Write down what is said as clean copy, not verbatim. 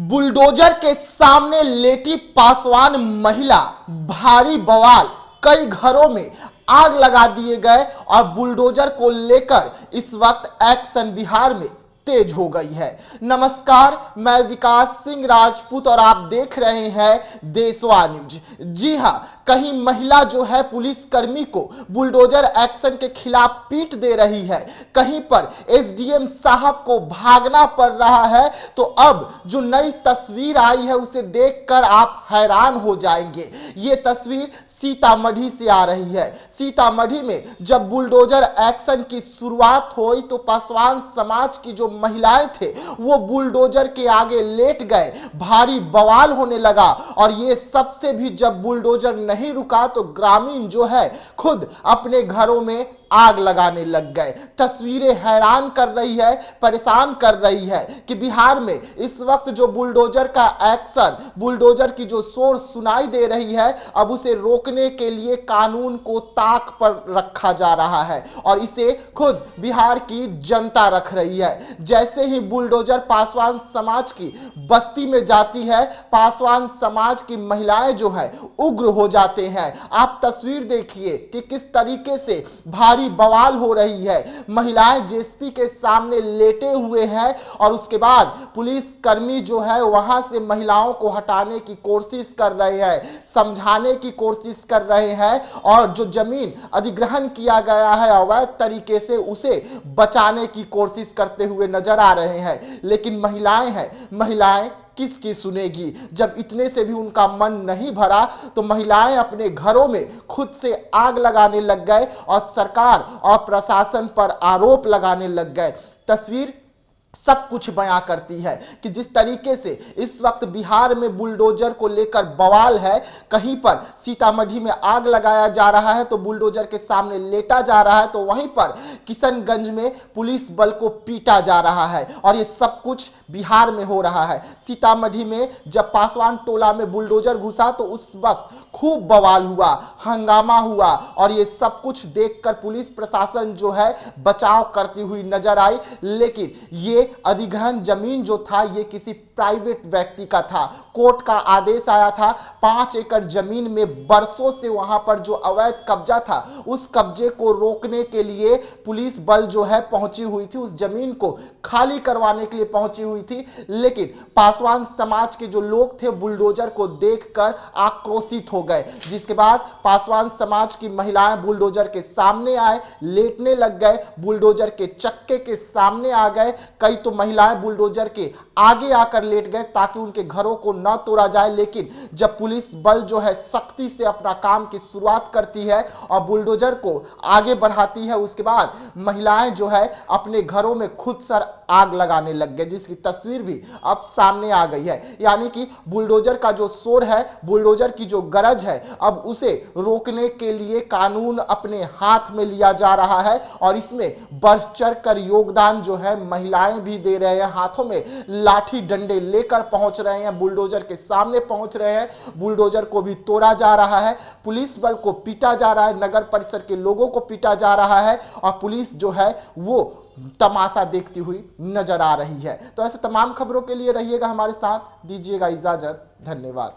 Bulldozer के सामने लेटी पासवान महिला, भारी बवाल, कई घरों में आग लगा दिए गए और बुलडोजर को लेकर इस वक्त एक्शन बिहार में तेज हो गई है। नमस्कार, मैं विकास सिंह राजपूत और आप देख रहे हैं देशवा न्यूज। जी हां, कहीं महिला जो है पुलिसकर्मी को बुलडोजर एक्शन के खिलाफ पीट दे रही है, कहीं पर एसडीएम साहब को भागना पड़ रहा है। तो अब जो नई तस्वीर आई है उसे देखकर आप हैरान हो जाएंगे। ये तस्वीर सीतामढ़ी से आ रही है। सीतामढ़ी में जब बुलडोजर एक्शन की शुरुआत हुई तो पासवान समाज की जो महिलाएं थे वो बुलडोजर के आगे लेट गए, भारी बवाल होने लगा। और ये सबसे भी जब बुलडोजर नहीं रुका तो ग्रामीण जो है खुद अपने घरों में आग लगाने लग गए। तस्वीरें हैरान कर रही है, परेशान कर रही है कि बिहार में इस वक्त जो बुलडोजर का एक्शन, बुलडोजर की जो शोर सुनाई दे रही है, अब उसे रोकने के लिए कानून को ताक पर रखा जा रहा है और इसे खुद बिहार की जनता रख रही है। जैसे ही बुलडोजर पासवान समाज की बस्ती में जाती है, पासवान समाज की महिलाएं जो है उग्र हो जाते हैं। आप तस्वीर देखिए कि किस तरीके से भारी बवाल हो रही है। महिलाएं जेएसपी के सामने लेटे हुए हैं और उसके बाद पुलिस कर्मी जो है वहां से महिलाओं को हटाने की कोशिश कर रहे हैं, समझाने की कोशिश कर रहे हैं और जो जमीन अधिग्रहण किया गया है अवैध तरीके से उसे बचाने की कोशिश करते हुए नजर आ रहे हैं। लेकिन महिलाएं हैं, महिलाएं किसकी सुनेगी? जब इतने से भी उनका मन नहीं भरा तो महिलाएं अपने घरों में खुद से आग लगाने लग गए और सरकार और प्रशासन पर आरोप लगाने लग गए। तस्वीर सब कुछ बयां करती है कि जिस तरीके से इस वक्त बिहार में बुलडोजर को लेकर बवाल है, कहीं पर सीतामढ़ी में आग लगाया जा रहा है तो बुलडोजर के सामने लेटा जा रहा है, तो वहीं पर किशनगंज में पुलिस बल को पीटा जा रहा है और ये सब कुछ बिहार में हो रहा है। सीतामढ़ी में जब पासवान टोला में बुलडोजर घुसा तो उस वक्त खूब बवाल हुआ, हंगामा हुआ और ये सब कुछ देखकर पुलिस प्रशासन जो है बचाव करती हुई नजर आई। लेकिन ये अधिग्रहण जमीन जो था ये किसी प्राइवेट व्यक्ति का था। कोर्ट का आदेश आया था, 5 एकड़ जमीन में बरसों से वहां पर जो अवैध कब्जा था उस कब्जे को रोकने के लिए पुलिस बल जो है पहुंची हुई थी, उस जमीन को खाली करवाने के लिए पहुंची हुई थी। लेकिन पासवान समाज के जो लोग थे बुलडोजर को देखकर आक्रोशित हो गए, जिसके बाद पासवान समाज की महिलाएं बुलडोजर के सामने आए, लेटने लग गए, बुलडोजर के चक्के के सामने आ गए। कई तो महिलाएं बुलडोजर के आगे आकर लेट गए ताकि उनके घरों को न तोड़ा जाए। लेकिन जब पुलिस बल जो है सख्ती से अपना काम की शुरुआत करती है और बुलडोजर को आगे बढ़ाती है, उसके बाद महिलाएं जो है अपने घरों में खुद सर आग लगाने लग गए, जिसकी तस्वीर भी अब सामने आ गई है। यानी कि बुलडोजर का जो शोर है, बुलडोजर की जो गरज है, अब उसे रोकने के लिए कानून अपने हाथ में लिया जा रहा है और इसमें बढ़ चढ़ कर योगदान जो है महिलाएं भी दे रहे हैं। हाथों में लाठी डंडे लेकर पहुंच रहे हैं, बुलडोजर के सामने पहुंच रहे हैं, बुलडोजर को भी तोड़ा जा रहा है, पुलिस बल को पीटा जा रहा है, नगर परिषद के लोगों को पीटा जा रहा है और पुलिस जो है वो तमाशा देखती हुई नजर आ रही है। तो ऐसे तमाम खबरों के लिए रहिएगा हमारे साथ, दीजिएगा इजाजत, धन्यवाद।